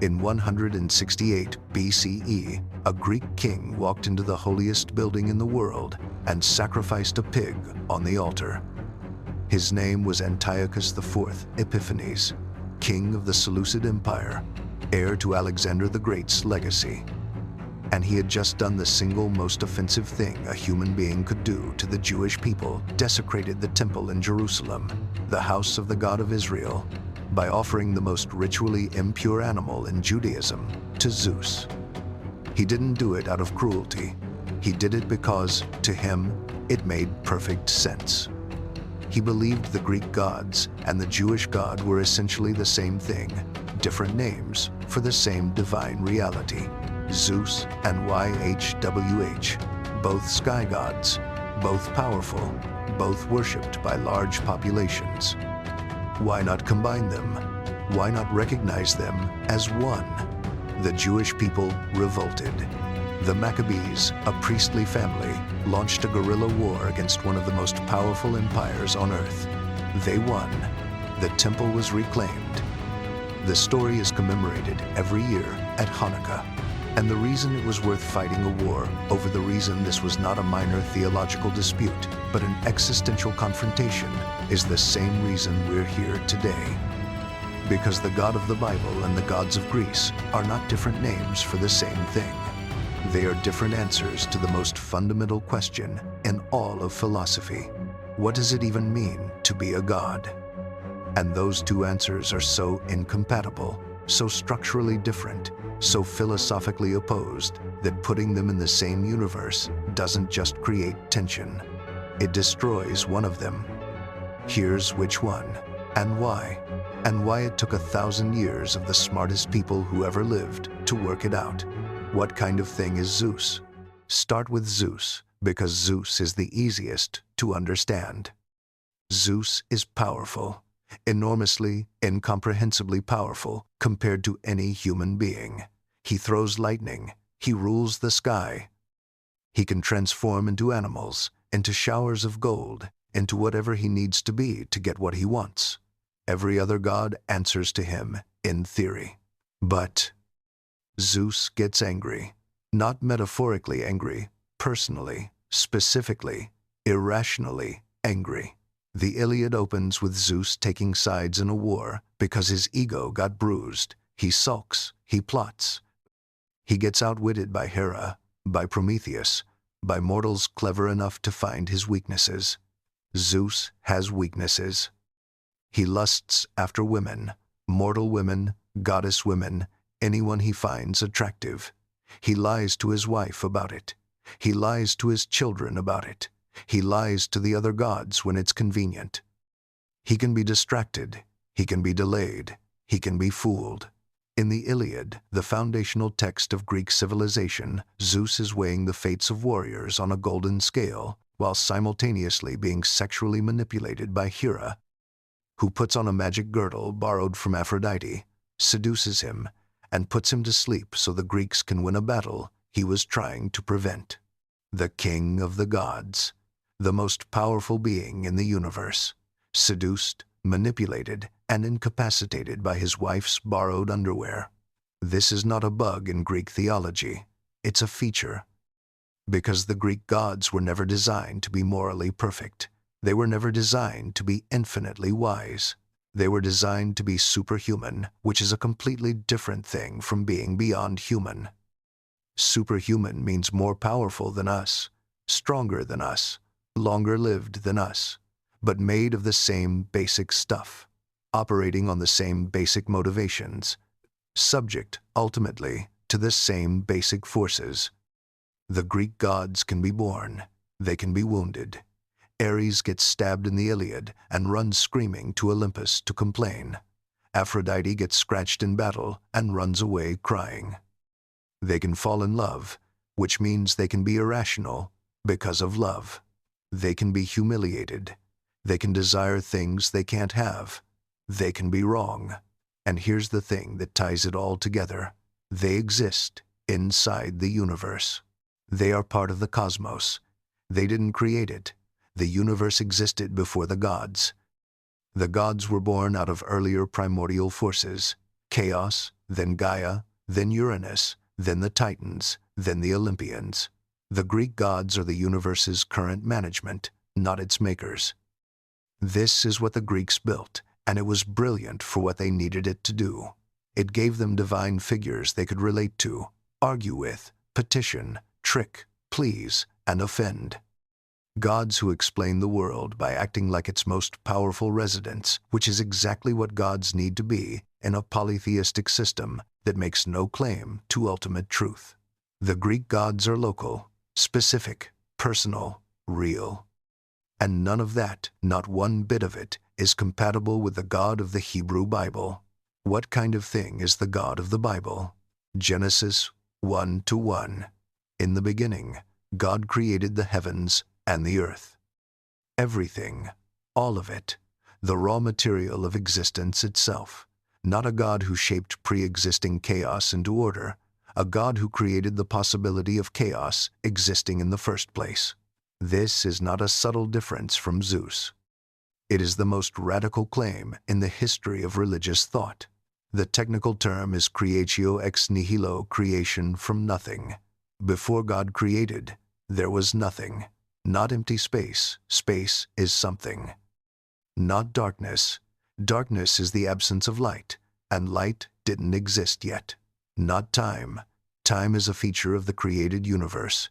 In 168 BCE, a Greek king walked into the holiest building in the world and sacrificed a pig on the altar. His name was Antiochus IV Epiphanes, king of the Seleucid Empire, heir to Alexander the Great's legacy. And he had just done the single most offensive thing a human being could do to the Jewish people, desecrated the temple in Jerusalem, the house of the God of Israel, by offering the most ritually impure animal in Judaism to Zeus. He didn't do it out of cruelty. He did it because, to him, it made perfect sense. He believed the Greek gods and the Jewish God were essentially the same thing, different names for the same divine reality. Zeus and YHWH, both sky gods, both powerful, both worshipped by large populations. Why not combine them? Why not recognize them as one? The Jewish people revolted. The Maccabees, a priestly family, launched a guerrilla war against one of the most powerful empires on earth. They won. The temple was reclaimed. The story is commemorated every year at Hanukkah. And the reason it was worth fighting a war over the reason this was not a minor theological dispute, but an existential confrontation, is the same reason we're here today. Because the God of the Bible and the gods of Greece are not different names for the same thing. They are different answers to the most fundamental question in all of philosophy. What does it even mean to be a god? And those two answers are so incompatible, so structurally different, so philosophically opposed, that putting them in the same universe doesn't just create tension. It destroys one of them. Here's which one, and why it took 1,000 years of the smartest people who ever lived to work it out. What kind of thing is Zeus? Start with Zeus, because Zeus is the easiest to understand. Zeus is powerful, enormously, incomprehensibly powerful compared to any human being. He throws lightning. He rules the sky. He can transform into animals, into showers of gold, into whatever he needs to be to get what he wants. Every other god answers to him, in theory. But Zeus gets angry, not metaphorically angry, personally, specifically, irrationally angry. The Iliad opens with Zeus taking sides in a war because his ego got bruised. He sulks, he plots. He gets outwitted by Hera, by Prometheus, by mortals clever enough to find his weaknesses. Zeus has weaknesses. He lusts after women, mortal women, goddess women, anyone he finds attractive. He lies to his wife about it. He lies to his children about it. He lies to the other gods when it's convenient. He can be distracted. He can be delayed. He can be fooled. In the Iliad, the foundational text of Greek civilization, Zeus is weighing the fates of warriors on a golden scale, while simultaneously being sexually manipulated by Hera, who puts on a magic girdle borrowed from Aphrodite, seduces him, and puts him to sleep so the Greeks can win a battle he was trying to prevent. The king of the gods, the most powerful being in the universe, seduced, manipulated, and incapacitated by his wife's borrowed underwear. This is not a bug in Greek theology. It's a feature. Because the Greek gods were never designed to be morally perfect. They were never designed to be infinitely wise. They were designed to be superhuman, which is a completely different thing from being beyond human. Superhuman means more powerful than us, stronger than us, longer lived than us, but made of the same basic stuff, operating on the same basic motivations, subject, ultimately, to the same basic forces. The Greek gods can be born. They can be wounded. Ares gets stabbed in the Iliad and runs screaming to Olympus to complain. Aphrodite gets scratched in battle and runs away crying. They can fall in love, which means they can be irrational because of love. They can be humiliated. They can desire things they can't have. They can be wrong. And here's the thing that ties it all together. They exist inside the universe. They are part of the cosmos. They didn't create it. The universe existed before the gods. The gods were born out of earlier primordial forces. Chaos, then Gaia, then Uranus, then the Titans, then the Olympians. The Greek gods are the universe's current management, not its makers. This is what the Greeks built, and it was brilliant for what they needed it to do. It gave them divine figures they could relate to, argue with, petition, trick, please, and offend. Gods who explain the world by acting like its most powerful residents, which is exactly what gods need to be in a polytheistic system that makes no claim to ultimate truth. The Greek gods are local, specific, personal, real. And none of that, not one bit of it, is compatible with the God of the Hebrew Bible. What kind of thing is the God of the Bible? Genesis 1:1. In the beginning, God created the heavens and the earth. Everything, all of it, the raw material of existence itself. Not a God who shaped pre-existing chaos into order, a God who created the possibility of chaos existing in the first place. This is not a subtle difference from Zeus. It is the most radical claim in the history of religious thought. The technical term is creatio ex nihilo, creation from nothing. Before God created, there was nothing. Not empty space. Space is something. Not darkness. Darkness is the absence of light, and light didn't exist yet. Not time. Time is a feature of the created universe.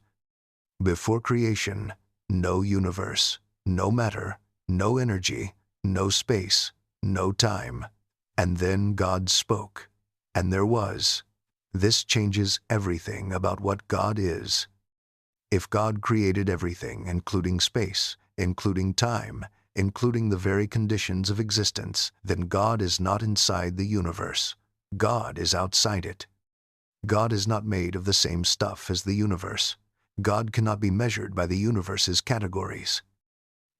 Before creation, no universe, no matter, no energy, no space, no time. And then God spoke, and there was. This changes everything about what God is. If God created everything, including space, including time, including the very conditions of existence, then God is not inside the universe. God is outside it. God is not made of the same stuff as the universe. God cannot be measured by the universe's categories.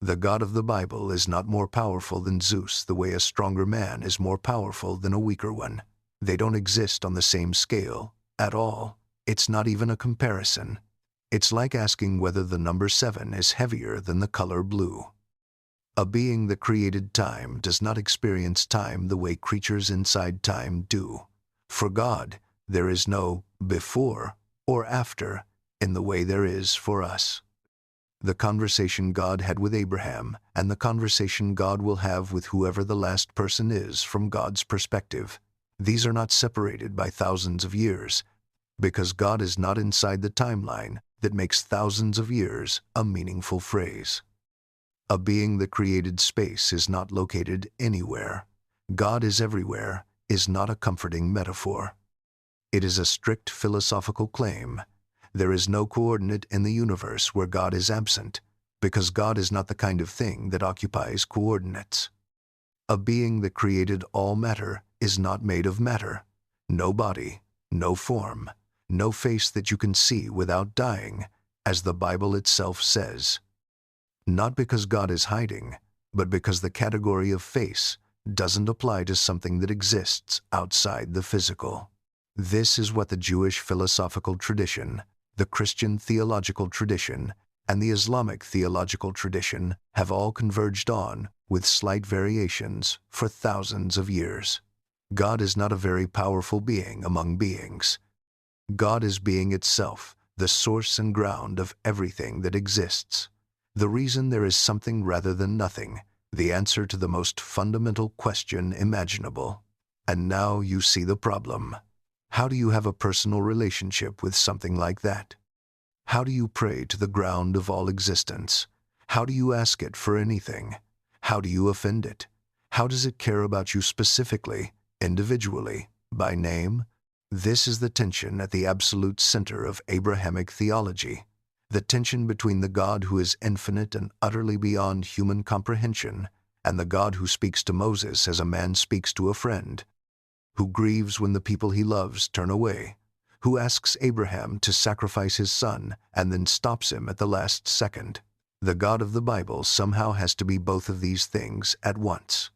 The God of the Bible is not more powerful than Zeus the way a stronger man is more powerful than a weaker one. They don't exist on the same scale at all. It's not even a comparison. It's like asking whether the number 7 is heavier than the color blue. A being that created time does not experience time the way creatures inside time do. For God, there is no before or after in the way there is for us. The conversation God had with Abraham and the conversation God will have with whoever the last person is from God's perspective, these are not separated by thousands of years, because God is not inside the timeline that makes thousands of years a meaningful phrase. A being that created space is not located anywhere. God is everywhere is not a comforting metaphor. It is a strict philosophical claim. There is no coordinate in the universe where God is absent, because God is not the kind of thing that occupies coordinates. A being that created all matter is not made of matter. No body, no form, no face that you can see without dying, as the Bible itself says. Not because God is hiding, but because the category of face doesn't apply to something that exists outside the physical. This is what the Jewish philosophical tradition, the Christian theological tradition, and the Islamic theological tradition have all converged on, with slight variations, for thousands of years. God is not a very powerful being among beings. God is being itself, the source and ground of everything that exists. The reason there is something rather than nothing, the answer to the most fundamental question imaginable. And now you see the problem. How do you have a personal relationship with something like that? How do you pray to the ground of all existence? How do you ask it for anything? How do you offend it? How does it care about you specifically, individually, by name? This is the tension at the absolute center of Abrahamic theology, the tension between the God who is infinite and utterly beyond human comprehension and the God who speaks to Moses as a man speaks to a friend, who grieves when the people he loves turn away, who asks Abraham to sacrifice his son and then stops him at the last second. The God of the Bible somehow has to be both of these things at once.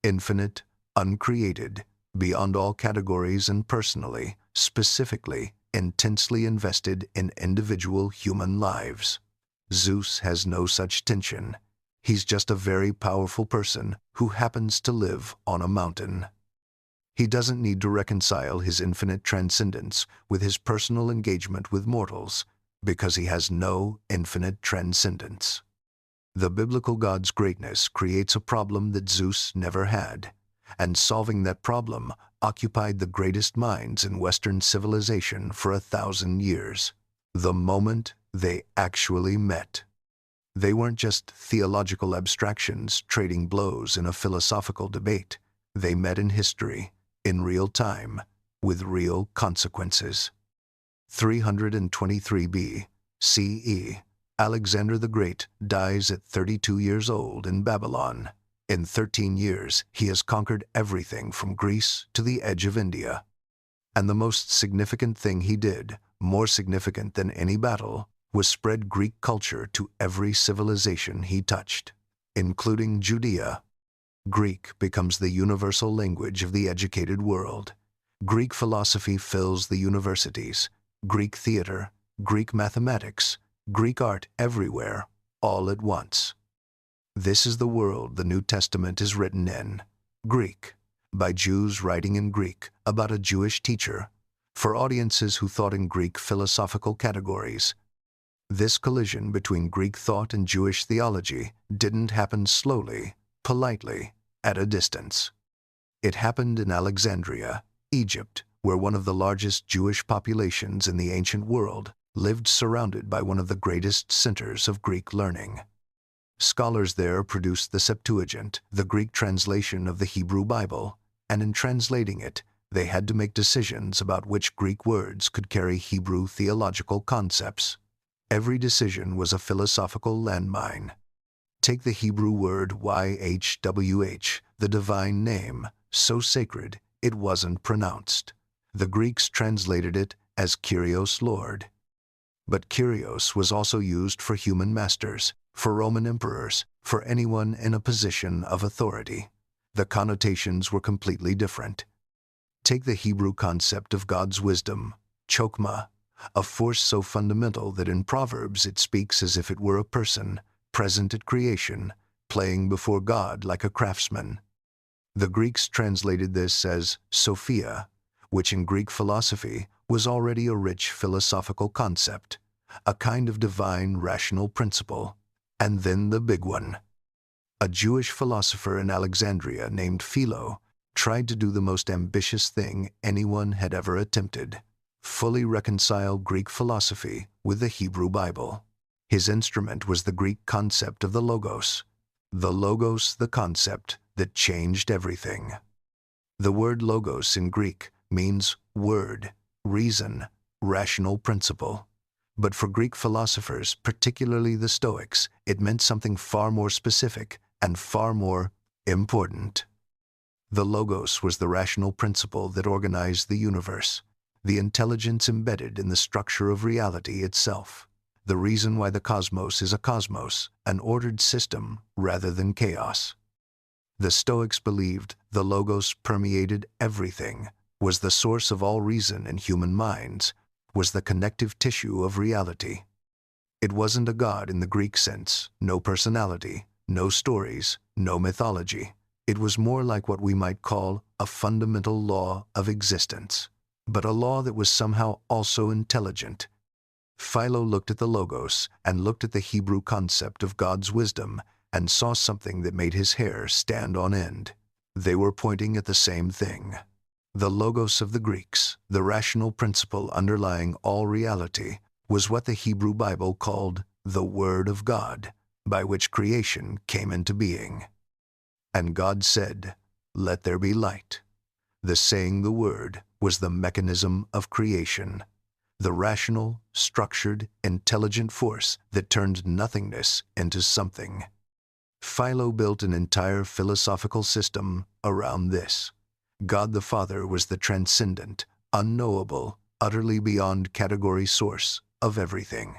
Infinite, uncreated, beyond all categories and personally, specifically, intensely invested in individual human lives. Zeus has no such tension. He's just a very powerful person who happens to live on a mountain. He doesn't need to reconcile his infinite transcendence with his personal engagement with mortals, because he has no infinite transcendence. The biblical God's greatness creates a problem that Zeus never had, and solving that problem occupied the greatest minds in Western civilization for 1,000 years. The moment they actually met. They weren't just theological abstractions trading blows in a philosophical debate. They met in history, in real time, with real consequences. 323 B.C.E. Alexander the Great dies at 32 years old in Babylon. In 13 years, he has conquered everything from Greece to the edge of India. And the most significant thing he did, more significant than any battle, was spread Greek culture to every civilization he touched, including Judea. Greek becomes the universal language of the educated world. Greek philosophy fills the universities, Greek theater, Greek mathematics, Greek art everywhere, all at once. This is the world the New Testament is written in, Greek, by Jews writing in Greek about a Jewish teacher, for audiences who thought in Greek philosophical categories. This collision between Greek thought and Jewish theology didn't happen slowly, politely, at a distance. It happened in Alexandria, Egypt, where one of the largest Jewish populations in the ancient world lived surrounded by one of the greatest centers of Greek learning. Scholars there produced the Septuagint, the Greek translation of the Hebrew Bible, and in translating it, they had to make decisions about which Greek words could carry Hebrew theological concepts. Every decision was a philosophical landmine. Take the Hebrew word YHWH, the divine name, so sacred it wasn't pronounced. The Greeks translated it as Kyrios, Lord. But Kyrios was also used for human masters, for Roman emperors, for anyone in a position of authority. The connotations were completely different. Take the Hebrew concept of God's wisdom, chokmah, a force so fundamental that in Proverbs it speaks as if it were a person, present at creation, playing before God like a craftsman. The Greeks translated this as Sophia, which in Greek philosophy was already a rich philosophical concept, a kind of divine rational principle. And then the big one. A Jewish philosopher in Alexandria named Philo tried to do the most ambitious thing anyone had ever attempted, fully reconcile Greek philosophy with the Hebrew Bible. His instrument was the Greek concept of the Logos, the concept that changed everything. The word Logos in Greek means word, reason, rational principle. But for Greek philosophers, particularly the Stoics, it meant something far more specific and far more important. The Logos was the rational principle that organized the universe, the intelligence embedded in the structure of reality itself, the reason why the cosmos is a cosmos, an ordered system rather than chaos. The Stoics believed the Logos permeated everything, was the source of all reason in human minds, was the connective tissue of reality. It wasn't a god in the Greek sense, no personality, no stories, no mythology. It was more like what we might call a fundamental law of existence, but a law that was somehow also intelligent. Philo looked at the Logos and looked at the Hebrew concept of God's wisdom and saw something that made his hair stand on end. They were pointing at the same thing. The Logos of the Greeks, the rational principle underlying all reality, was what the Hebrew Bible called the Word of God, by which creation came into being. And God said, "Let there be light." The saying the word was the mechanism of creation, the rational, structured, intelligent force that turned nothingness into something. Philo built an entire philosophical system around this. God the Father was the transcendent, unknowable, utterly beyond category source of everything.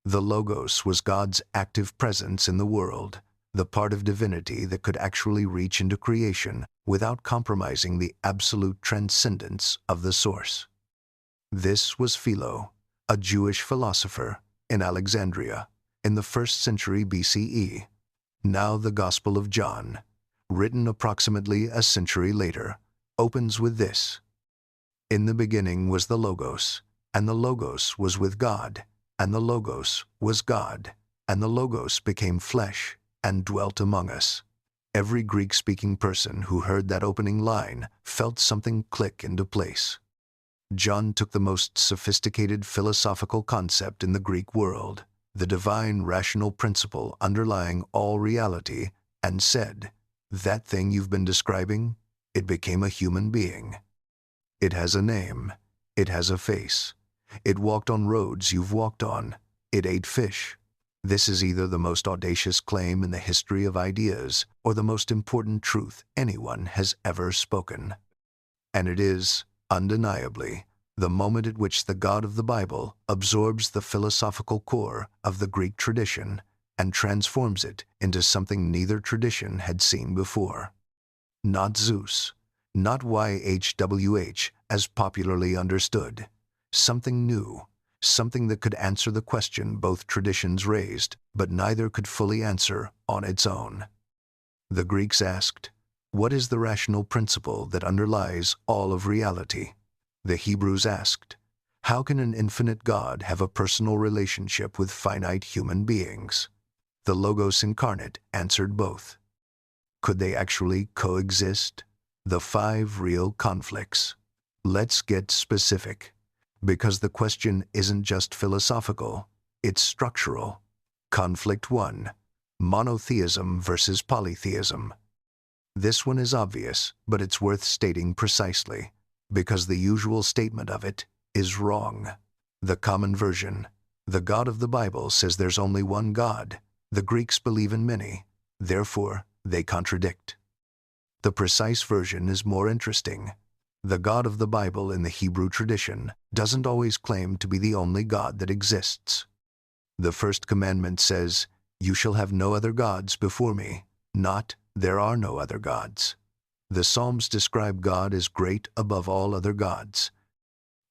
The Logos was God's active presence in the world, the part of divinity that could actually reach into creation without compromising the absolute transcendence of the source. This was Philo, a Jewish philosopher in Alexandria in the 1st century BCE. Now the Gospel of John, written approximately a century later, opens with this: "In the beginning was the Logos, and the Logos was with God, and the Logos was God, and the Logos became flesh and dwelt among us." Every Greek-speaking person who heard that opening line felt something click into place. John took the most sophisticated philosophical concept in the Greek world, the divine rational principle underlying all reality, and said, "That thing you've been describing, it became a human being. It has a name. It has a face. It walked on roads you've walked on. It ate fish." This is either the most audacious claim in the history of ideas or the most important truth anyone has ever spoken. And it is, undeniably, the moment at which the God of the Bible absorbs the philosophical core of the Greek tradition and transforms it into something neither tradition had seen before. Not Zeus, not YHWH as popularly understood. Something new, something that could answer the question both traditions raised, but neither could fully answer on its own. The Greeks asked, "What is the rational principle that underlies all of reality?" The Hebrews asked, "How can an infinite God have a personal relationship with finite human beings?" The Logos incarnate answered both. Could they actually coexist? The 5 real conflicts. Let's get specific, because the question isn't just philosophical, it's structural. Conflict 1, monotheism versus polytheism. This one is obvious, but it's worth stating precisely, because the usual statement of it is wrong. The common version, the God of the Bible, says there's only one God. The Greeks believe in many, therefore they contradict. The precise version is more interesting. The God of the Bible in the Hebrew tradition doesn't always claim to be the only God that exists. The first commandment says, "You shall have no other gods before me," not, "There are no other gods." The Psalms describe God as great above all other gods.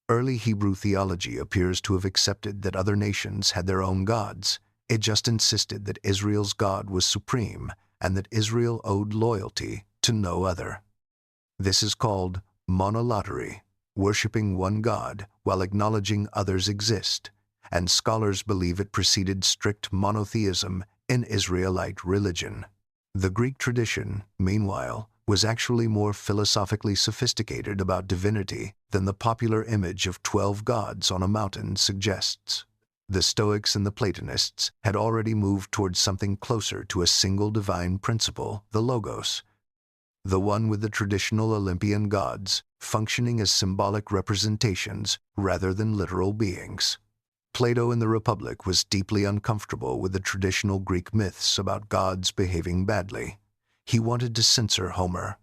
Early Hebrew theology appears to have accepted that other nations had their own gods. It just insisted that Israel's God was supreme and that Israel owed loyalty to no other. This is called monolatry, worshipping one God while acknowledging others exist, and scholars believe it preceded strict monotheism in Israelite religion. The Greek tradition, meanwhile, was actually more philosophically sophisticated about divinity than the popular image of 12 gods on a mountain suggests. The Stoics and the Platonists had already moved towards something closer to a single divine principle, the Logos, the one with the traditional Olympian gods functioning as symbolic representations rather than literal beings. Plato in the Republic was deeply uncomfortable with the traditional Greek myths about gods behaving badly. He wanted to censor Homer.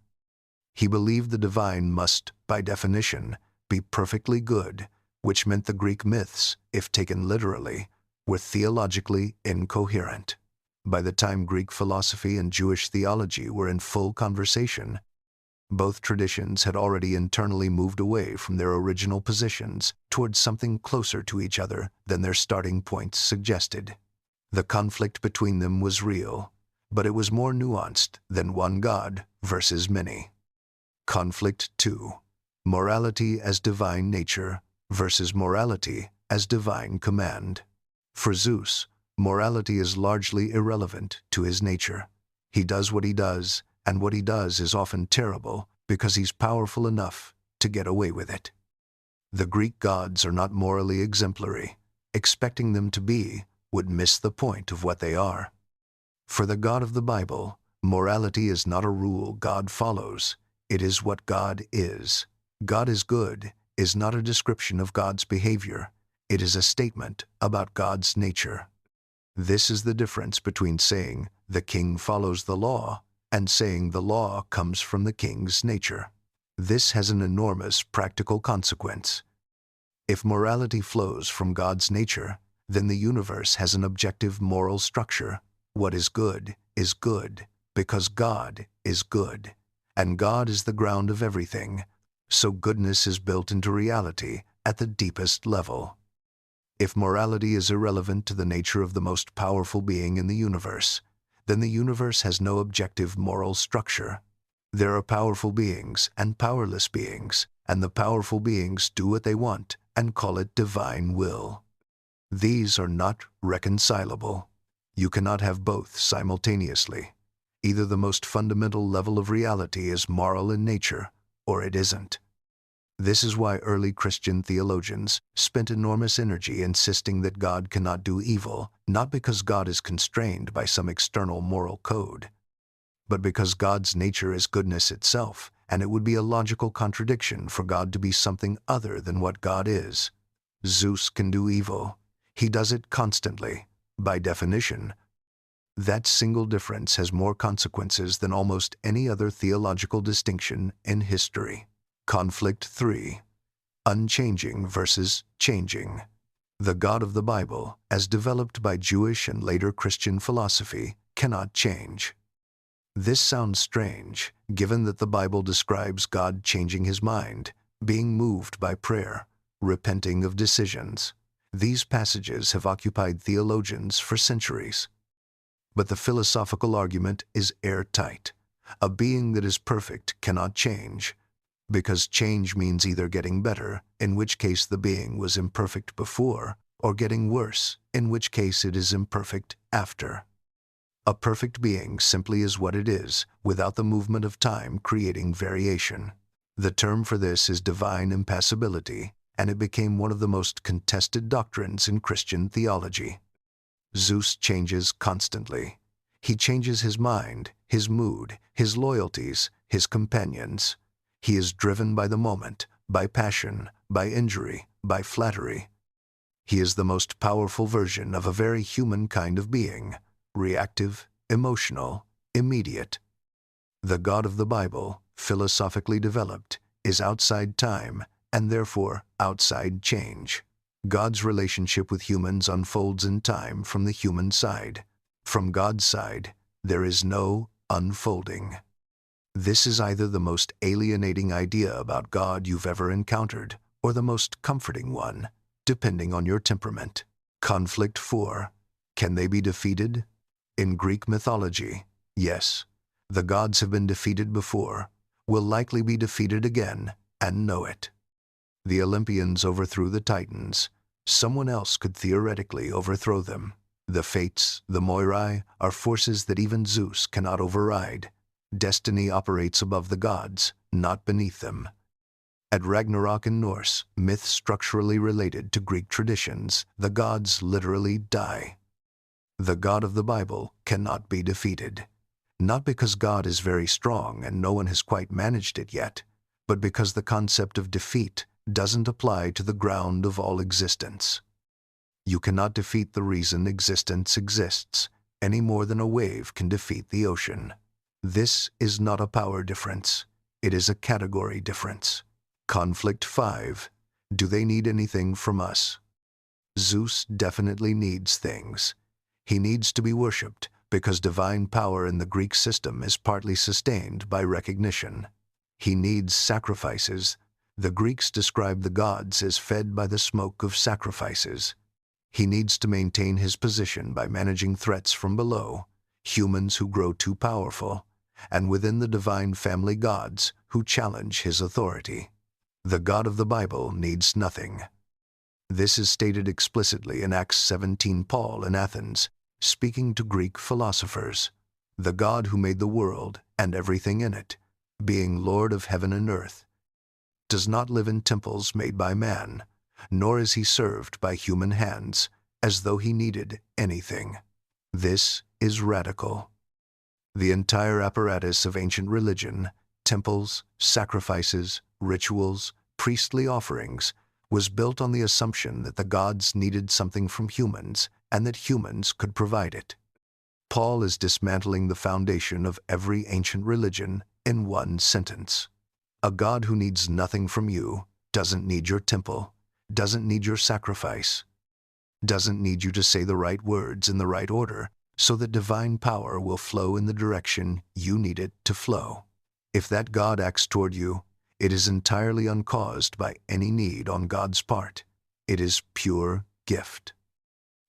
He believed the divine must, by definition, be perfectly good, which meant the Greek myths, if taken literally, were theologically incoherent. By the time Greek philosophy and Jewish theology were in full conversation, both traditions had already internally moved away from their original positions towards something closer to each other than their starting points suggested. The conflict between them was real, but it was more nuanced than one God versus many. Conflict 2, morality as divine nature versus morality as divine command. For Zeus, morality is largely irrelevant to his nature. He does what he does, and what he does is often terrible because he's powerful enough to get away with it. The Greek gods are not morally exemplary. Expecting them to be would miss the point of what they are. For the God of the Bible, morality is not a rule God follows. It is what God is. God is good is not a description of God's behavior. It is a statement about God's nature. This is the difference between saying the king follows the law and saying the law comes from the king's nature. This has an enormous practical consequence. If morality flows from God's nature, then the universe has an objective moral structure. What is good because God is good, and God is the ground of everything, so goodness is built into reality at the deepest level. If morality is irrelevant to the nature of the most powerful being in the universe, then the universe has no objective moral structure. There are powerful beings and powerless beings, and the powerful beings do what they want and call it divine will. These are not reconcilable. You cannot have both simultaneously. Either the most fundamental level of reality is moral in nature, or it isn't. This is why early Christian theologians spent enormous energy insisting that God cannot do evil, not because God is constrained by some external moral code, but because God's nature is goodness itself, and it would be a logical contradiction for God to be something other than what God is. Zeus can do evil. He does it constantly, by definition. That single difference has more consequences than almost any other theological distinction in history. Conflict 3. Unchanging versus changing. The God of the Bible, as developed by Jewish and later Christian philosophy, cannot change. This sounds strange, given that the Bible describes God changing his mind, being moved by prayer, repenting of decisions. These passages have occupied theologians for centuries. But the philosophical argument is airtight. A being that is perfect cannot change, because change means either getting better, in which case the being was imperfect before, or getting worse, in which case it is imperfect after. A perfect being simply is what it is, without the movement of time creating variation. The term for this is divine impassibility, and it became one of the most contested doctrines in Christian theology. Zeus changes constantly. He changes his mind, his mood, his loyalties, his companions. He is driven by the moment, by passion, by injury, by flattery. He is the most powerful version of a very human kind of being, reactive, emotional, immediate. The God of the Bible, philosophically developed, is outside time and therefore outside change. God's relationship with humans unfolds in time from the human side. From God's side, there is no unfolding. This is either the most alienating idea about God you've ever encountered, or the most comforting one, depending on your temperament. Conflict 4. Can they be defeated? In Greek mythology, yes. The gods have been defeated before, will likely be defeated again, and know it. The Olympians overthrew the Titans. Someone else could theoretically overthrow them. The Fates, the Moirai, are forces that even Zeus cannot override. Destiny operates above the gods, not beneath them. At Ragnarok in Norse, myth structurally related to Greek traditions, the gods literally die. The God of the Bible cannot be defeated. Not because God is very strong and no one has quite managed it yet, but because the concept of defeat doesn't apply to the ground of all existence. You cannot defeat the reason existence exists, any more than a wave can defeat the ocean. This is not a power difference. It is a category difference. Conflict 5. Do they need anything from us? Zeus definitely needs things. He needs to be worshipped because divine power in the Greek system is partly sustained by recognition. He needs sacrifices. The Greeks describe the gods as fed by the smoke of sacrifices. He needs to maintain his position by managing threats from below, humans who grow too powerful, and within the divine family gods who challenge his authority. The God of the Bible needs nothing. This is stated explicitly in Acts 17. Paul in Athens, speaking to Greek philosophers. The God who made the world and everything in it, being Lord of heaven and earth, does not live in temples made by man, nor is he served by human hands, as though he needed anything. This is radical. The entire apparatus of ancient religion, temples, sacrifices, rituals, priestly offerings, was built on the assumption that the gods needed something from humans and that humans could provide it. Paul is dismantling the foundation of every ancient religion in one sentence. A God who needs nothing from you doesn't need your temple, doesn't need your sacrifice, doesn't need you to say the right words in the right order so that divine power will flow in the direction you need it to flow. If that God acts toward you, it is entirely uncaused by any need on God's part. It is pure gift.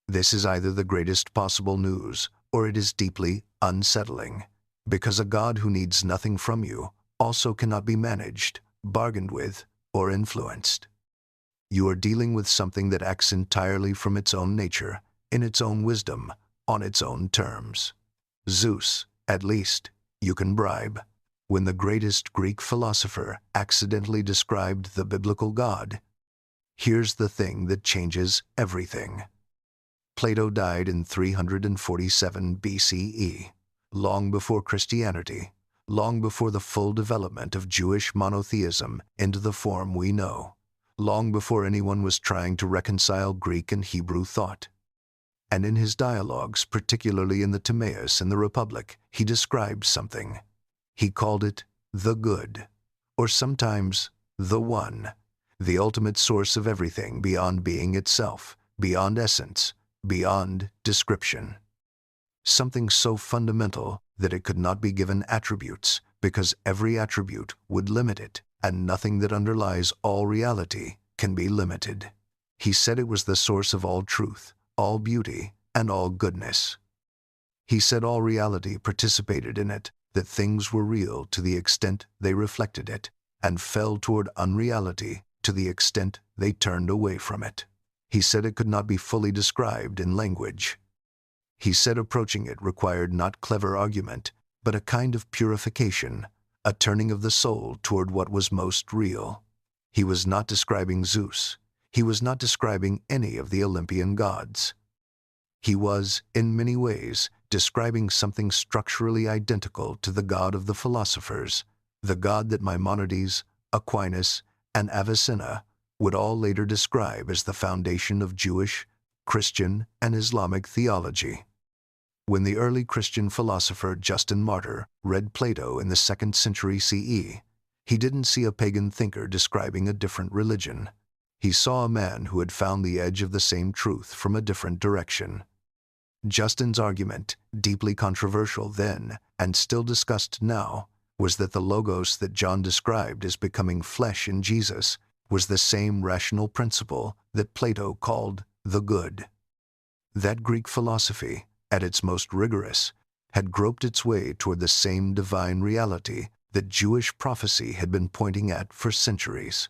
This is either the greatest possible news or it is deeply unsettling. because a God who needs nothing from you also cannot be managed, bargained with, or influenced. You are dealing with something that acts entirely from its own nature, in its own wisdom, on its own terms. Zeus, at least, you can bribe. When the greatest Greek philosopher accidentally described the biblical God, here's the thing that changes everything. Plato died in 347 BCE, long before Christianity, long before the full development of Jewish monotheism into the form we know, long before anyone was trying to reconcile Greek and Hebrew thought. And in his dialogues, particularly in the Timaeus and the Republic, he described something. He called it the good, or sometimes the one, the ultimate source of everything beyond being itself, beyond essence, beyond description. Something so fundamental that it could not be given attributes, because every attribute would limit it, and nothing that underlies all reality can be limited. He said it was the source of all truth, all beauty, and all goodness. He said all reality participated in it, that things were real to the extent they reflected it, and fell toward unreality to the extent they turned away from it. He said it could not be fully described in language. He said approaching it required not clever argument, but a kind of purification, a turning of the soul toward what was most real. He was not describing Zeus. He was not describing any of the Olympian gods. He was, in many ways, describing something structurally identical to the God of the philosophers, the God that Maimonides, Aquinas, and Avicenna would all later describe as the foundation of Jewish, Christian, and Islamic theology. When the early Christian philosopher Justin Martyr read Plato in the 2nd century CE, he didn't see a pagan thinker describing a different religion. He saw a man who had found the edge of the same truth from a different direction. Justin's argument, deeply controversial then and still discussed now, was that the logos that John described as becoming flesh in Jesus was the same rational principle that Plato called the good. That Greek philosophy, at its most rigorous, had groped its way toward the same divine reality that Jewish prophecy had been pointing at for centuries.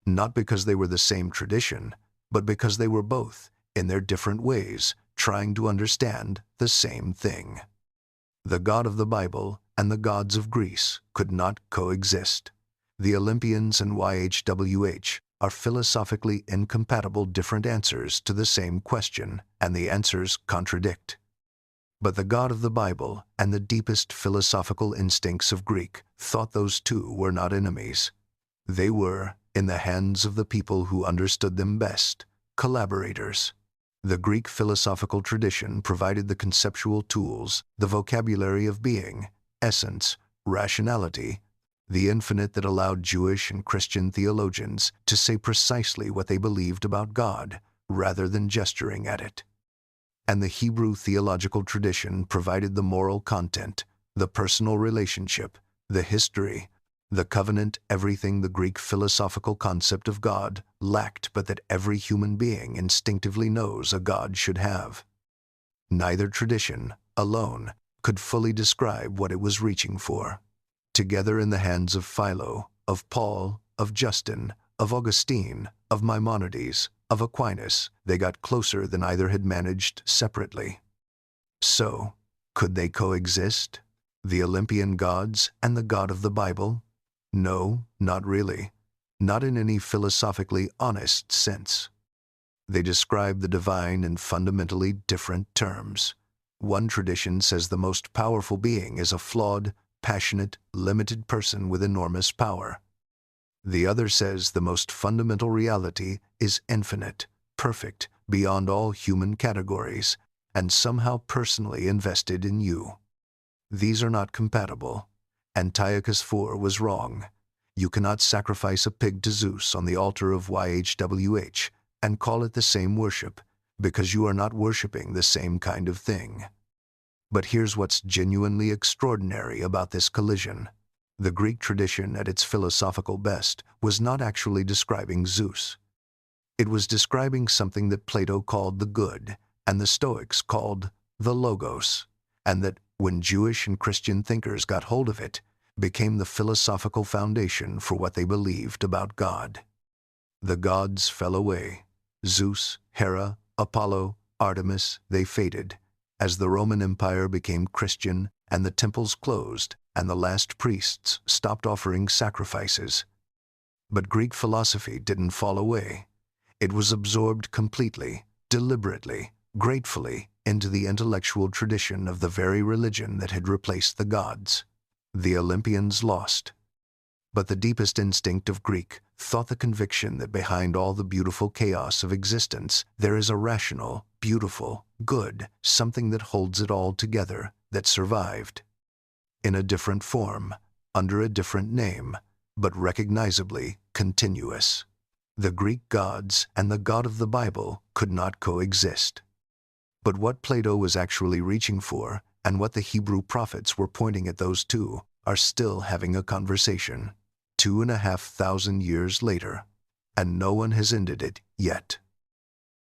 Not because they were the same tradition, but because they were both, in their different ways, trying to understand the same thing. The God of the Bible and the gods of Greece could not coexist. The Olympians and YHWH are philosophically incompatible different answers to the same question, and the answers contradict. But the God of the Bible and the deepest philosophical instincts of Greek thought those two were not enemies. They were, in the hands of the people who understood them best, collaborators. The Greek philosophical tradition provided the conceptual tools, the vocabulary of being, essence, rationality, the infinite that allowed Jewish and Christian theologians to say precisely what they believed about God, rather than gesturing at it. And the Hebrew theological tradition provided the moral content, the personal relationship, the history, the covenant, everything the Greek philosophical concept of God lacked but that every human being instinctively knows a God should have. Neither tradition, alone, could fully describe what it was reaching for. Together in the hands of Philo, of Paul, of Justin, of Augustine, of Maimonides, of Aquinas, they got closer than either had managed separately. So, could they coexist? The Olympian gods and the God of the Bible? No, not really. Not in any philosophically honest sense. They describe the divine in fundamentally different terms. One tradition says the most powerful being is a flawed, passionate, limited person with enormous power. The other says the most fundamental reality is infinite, perfect, beyond all human categories, and somehow personally invested in you. These are not compatible. Antiochus IV was wrong. You cannot sacrifice a pig to Zeus on the altar of YHWH and call it the same worship, because you are not worshiping the same kind of thing. But here's what's genuinely extraordinary about this collision. The Greek tradition at its philosophical best was not actually describing Zeus. It was describing something that Plato called the good and the Stoics called the logos, and that when Jewish and Christian thinkers got hold of it, became the philosophical foundation for what they believed about God. The gods fell away. Zeus, Hera, Apollo, Artemis, they faded, as the Roman Empire became Christian and the temples closed and the last priests stopped offering sacrifices. But Greek philosophy didn't fall away. It was absorbed completely, deliberately, gratefully into the intellectual tradition of the very religion that had replaced the gods. The Olympians lost. But the deepest instinct of Greek thought the conviction that behind all the beautiful chaos of existence there is a rational, beautiful, good, something that holds it all together, that survived. In a different form, under a different name, but recognizably continuous. The Greek gods and the God of the Bible could not coexist. But what Plato was actually reaching for, and what the Hebrew prophets were pointing at those two, are still having a conversation, 2,500 years later, and no one has ended it yet.